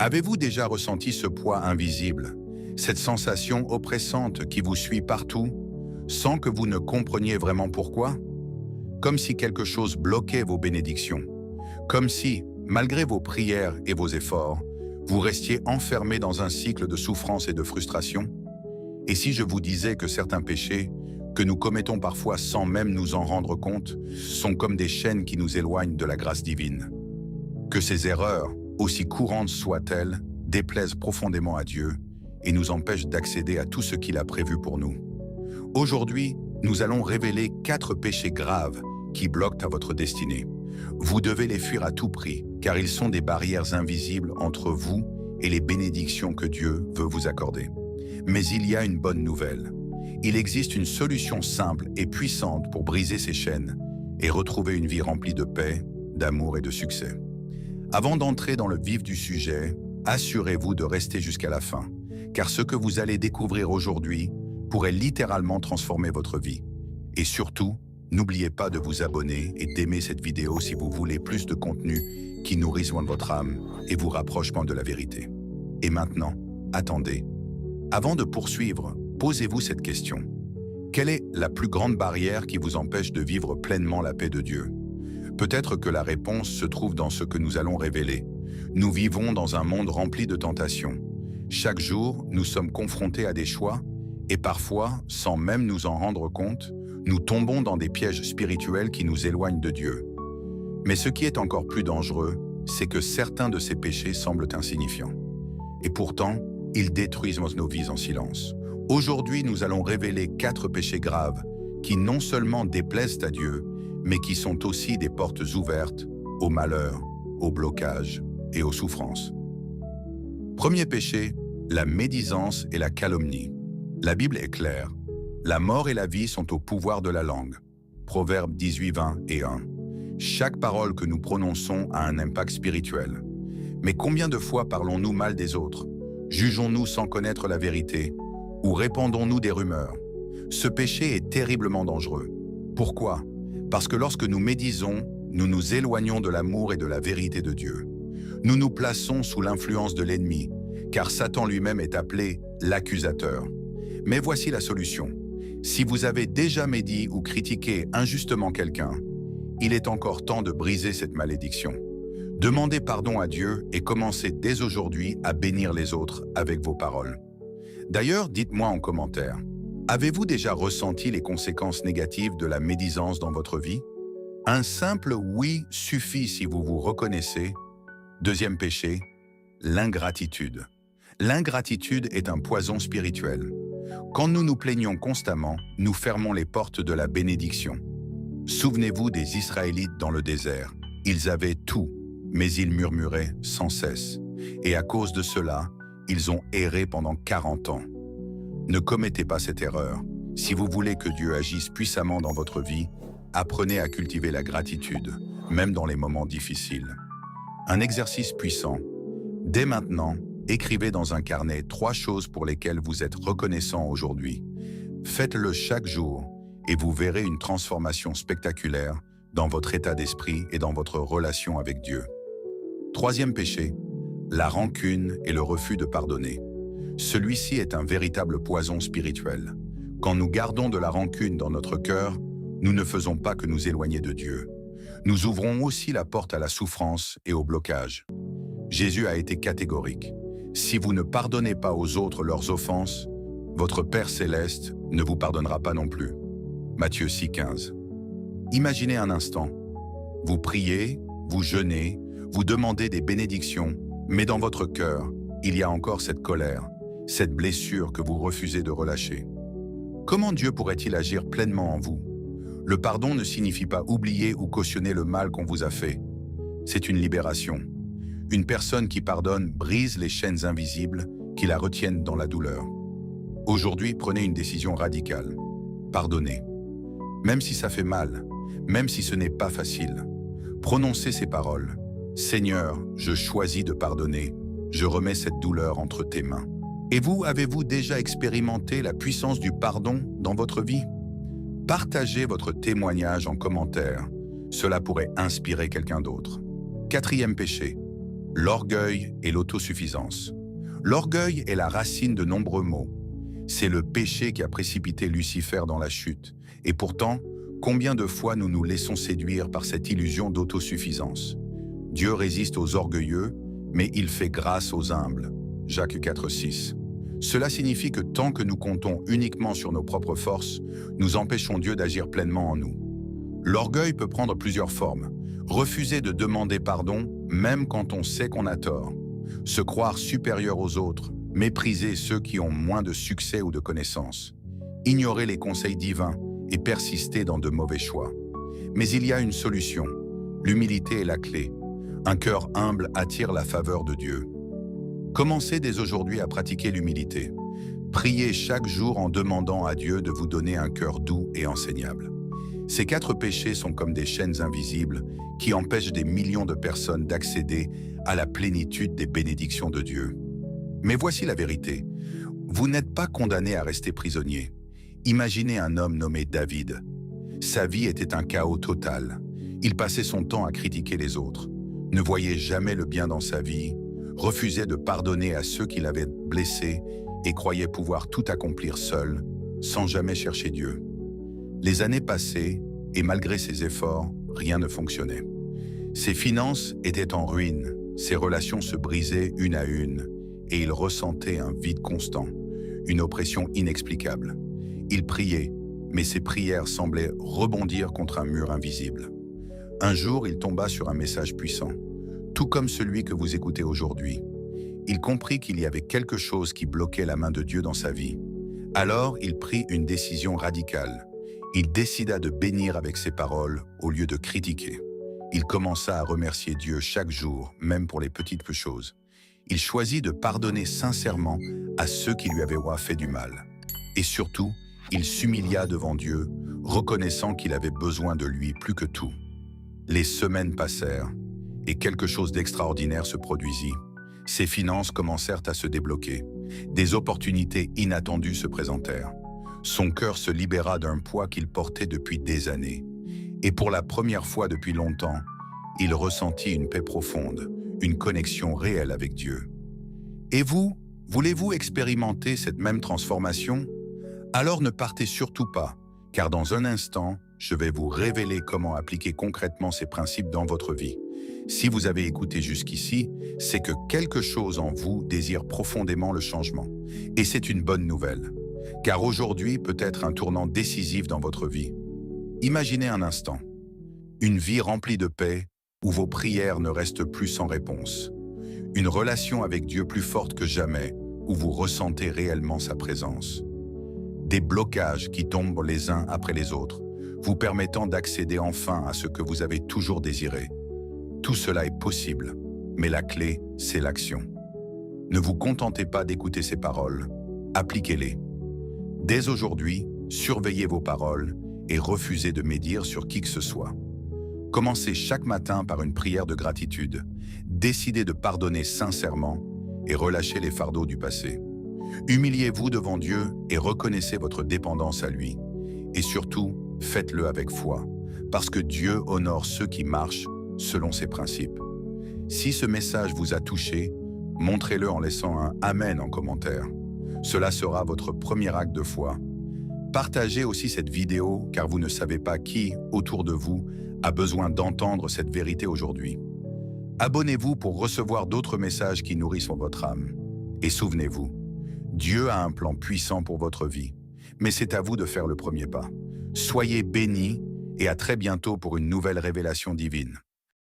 Avez-vous déjà ressenti ce poids invisible, cette sensation oppressante qui vous suit partout, sans que vous ne compreniez vraiment pourquoi? Comme si quelque chose bloquait vos bénédictions, comme si, malgré vos prières et vos efforts, vous restiez enfermé dans un cycle de souffrance et de frustration? Et si je vous disais que certains péchés, que nous commettons parfois sans même nous en rendre compte, sont comme des chaînes qui nous éloignent de la grâce divine? Que ces erreurs, aussi courantes soient-elles, déplaisent profondément à Dieu et nous empêchent d'accéder à tout ce qu'il a prévu pour nous. Aujourd'hui, nous allons révéler 4 péchés graves qui bloquent à votre destinée. Vous devez les fuir à tout prix, car ils sont des barrières invisibles entre vous et les bénédictions que Dieu veut vous accorder. Mais il y a une bonne nouvelle. Il existe une solution simple et puissante pour briser ces chaînes et retrouver une vie remplie de paix, d'amour et de succès. Avant d'entrer dans le vif du sujet, assurez-vous de rester jusqu'à la fin, car ce que vous allez découvrir aujourd'hui pourrait littéralement transformer votre vie. Et surtout, n'oubliez pas de vous abonner et d'aimer cette vidéo si vous voulez plus de contenu qui nourrisse votre âme et vous rapproche de la vérité. Et maintenant, attendez. Avant de poursuivre, posez-vous cette question. Quelle est la plus grande barrière qui vous empêche de vivre pleinement la paix de Dieu? Peut-être que la réponse se trouve dans ce que nous allons révéler. Nous vivons dans un monde rempli de tentations. Chaque jour, nous sommes confrontés à des choix et parfois, sans même nous en rendre compte, nous tombons dans des pièges spirituels qui nous éloignent de Dieu. Mais ce qui est encore plus dangereux, c'est que certains de ces péchés semblent insignifiants. Et pourtant, ils détruisent nos vies en silence. Aujourd'hui, nous allons révéler 4 péchés graves qui non seulement déplaisent à Dieu, mais qui sont aussi des portes ouvertes au malheur, au blocage et aux souffrances. Premier péché, la médisance et la calomnie. La Bible est claire. La mort et la vie sont au pouvoir de la langue. Proverbes 18, 20 et 1. Chaque parole que nous prononçons a un impact spirituel. Mais combien de fois parlons-nous mal des autres? Jugeons-nous sans connaître la vérité? Ou répandons-nous des rumeurs? Ce péché est terriblement dangereux. Pourquoi? Parce que lorsque nous médisons, nous nous éloignons de l'amour et de la vérité de Dieu. Nous nous plaçons sous l'influence de l'ennemi, car Satan lui-même est appelé l'accusateur. Mais voici la solution. Si vous avez déjà médit ou critiqué injustement quelqu'un, il est encore temps de briser cette malédiction. Demandez pardon à Dieu et commencez dès aujourd'hui à bénir les autres avec vos paroles. D'ailleurs, dites-moi en commentaire, avez-vous déjà ressenti les conséquences négatives de la médisance dans votre vie? Un simple oui suffit si vous vous reconnaissez. Deuxième péché, l'ingratitude. L'ingratitude est un poison spirituel. Quand nous nous plaignons constamment, nous fermons les portes de la bénédiction. Souvenez-vous des Israélites dans le désert. Ils avaient tout, mais ils murmuraient sans cesse. Et à cause de cela, ils ont erré pendant 40 ans. Ne commettez pas cette erreur. Si vous voulez que Dieu agisse puissamment dans votre vie, apprenez à cultiver la gratitude, même dans les moments difficiles. Un exercice puissant. Dès maintenant, écrivez dans un carnet 3 choses pour lesquelles vous êtes reconnaissant aujourd'hui. Faites-le chaque jour et vous verrez une transformation spectaculaire dans votre état d'esprit et dans votre relation avec Dieu. Troisième péché, la rancune et le refus de pardonner. Celui-ci est un véritable poison spirituel. Quand nous gardons de la rancune dans notre cœur, nous ne faisons pas que nous éloigner de Dieu. Nous ouvrons aussi la porte à la souffrance et au blocage. Jésus a été catégorique. Si vous ne pardonnez pas aux autres leurs offenses, votre Père céleste ne vous pardonnera pas non plus. Matthieu 6, 15. Imaginez un instant. Vous priez, vous jeûnez, vous demandez des bénédictions, mais dans votre cœur, il y a encore cette colère, cette blessure que vous refusez de relâcher. Comment Dieu pourrait-il agir pleinement en vous? Le pardon ne signifie pas oublier ou cautionner le mal qu'on vous a fait. C'est une libération. Une personne qui pardonne brise les chaînes invisibles qui la retiennent dans la douleur. Aujourd'hui, prenez une décision radicale. Pardonnez. Même si ça fait mal, même si ce n'est pas facile. Prononcez ces paroles. Seigneur, je choisis de pardonner. Je remets cette douleur entre tes mains. Et vous, avez-vous déjà expérimenté la puissance du pardon dans votre vie? Partagez votre témoignage en commentaire. Cela pourrait inspirer quelqu'un d'autre. Quatrième péché, L'orgueil et l'autosuffisance. L'orgueil est la racine de nombreux maux. C'est le péché qui a précipité Lucifer dans la chute. Et pourtant, combien de fois nous nous laissons séduire par cette illusion d'autosuffisance? Dieu résiste aux orgueilleux, mais il fait grâce aux humbles. Jacques 4,6. Cela signifie que tant que nous comptons uniquement sur nos propres forces, nous empêchons Dieu d'agir pleinement en nous. L'orgueil peut prendre plusieurs formes. Refuser de demander pardon, même quand on sait qu'on a tort. Se croire supérieur aux autres, mépriser ceux qui ont moins de succès ou de connaissances. Ignorer les conseils divins et persister dans de mauvais choix. Mais il y a une solution. L'humilité est la clé. Un cœur humble attire la faveur de Dieu. Commencez dès aujourd'hui à pratiquer l'humilité. Priez chaque jour en demandant à Dieu de vous donner un cœur doux et enseignable. Ces 4 péchés sont comme des chaînes invisibles qui empêchent des millions de personnes d'accéder à la plénitude des bénédictions de Dieu. Mais voici la vérité. Vous n'êtes pas condamné à rester prisonnier. Imaginez un homme nommé David. Sa vie était un chaos total. Il passait son temps à critiquer les autres, ne voyait jamais le bien dans sa vie, refusait de pardonner à ceux qui l'avaient blessé et croyait pouvoir tout accomplir seul, sans jamais chercher Dieu. Les années passaient, et malgré ses efforts, rien ne fonctionnait. Ses finances étaient en ruine, ses relations se brisaient une à une, et il ressentait un vide constant, une oppression inexplicable. Il priait, mais ses prières semblaient rebondir contre un mur invisible. Un jour, il tomba sur un message puissant, tout comme celui que vous écoutez aujourd'hui. Il comprit qu'il y avait quelque chose qui bloquait la main de Dieu dans sa vie. Alors, il prit une décision radicale. Il décida de bénir avec ses paroles au lieu de critiquer. Il commença à remercier Dieu chaque jour, même pour les petites choses. Il choisit de pardonner sincèrement à ceux qui lui avaient fait du mal. Et surtout, il s'humilia devant Dieu, reconnaissant qu'il avait besoin de lui plus que tout. Les semaines passèrent, et quelque chose d'extraordinaire se produisit. Ses finances commencèrent à se débloquer. Des opportunités inattendues se présentèrent. Son cœur se libéra d'un poids qu'il portait depuis des années. Et pour la première fois depuis longtemps, il ressentit une paix profonde, une connexion réelle avec Dieu. Et vous, voulez-vous expérimenter cette même transformation? Alors ne partez surtout pas, car dans un instant, je vais vous révéler comment appliquer concrètement ces principes dans votre vie. Si vous avez écouté jusqu'ici, c'est que quelque chose en vous désire profondément le changement. Et c'est une bonne nouvelle. Car aujourd'hui peut être un tournant décisif dans votre vie. Imaginez un instant, une vie remplie de paix où vos prières ne restent plus sans réponse. Une relation avec Dieu plus forte que jamais où vous ressentez réellement sa présence. Des blocages qui tombent les uns après les autres, vous permettant d'accéder enfin à ce que vous avez toujours désiré. Tout cela est possible, mais la clé, c'est l'action. Ne vous contentez pas d'écouter ces paroles, appliquez-les. Dès aujourd'hui, surveillez vos paroles et refusez de médire sur qui que ce soit. Commencez chaque matin par une prière de gratitude. Décidez de pardonner sincèrement et relâchez les fardeaux du passé. Humiliez-vous devant Dieu et reconnaissez votre dépendance à lui. Et surtout, faites-le avec foi, parce que Dieu honore ceux qui marchent selon ses principes. Si ce message vous a touché, montrez-le en laissant un « Amen » en commentaire. Cela sera votre premier acte de foi. Partagez aussi cette vidéo car vous ne savez pas qui, autour de vous, a besoin d'entendre cette vérité aujourd'hui. Abonnez-vous pour recevoir d'autres messages qui nourrissent votre âme. Et souvenez-vous, Dieu a un plan puissant pour votre vie, mais c'est à vous de faire le premier pas. Soyez bénis et à très bientôt pour une nouvelle révélation divine.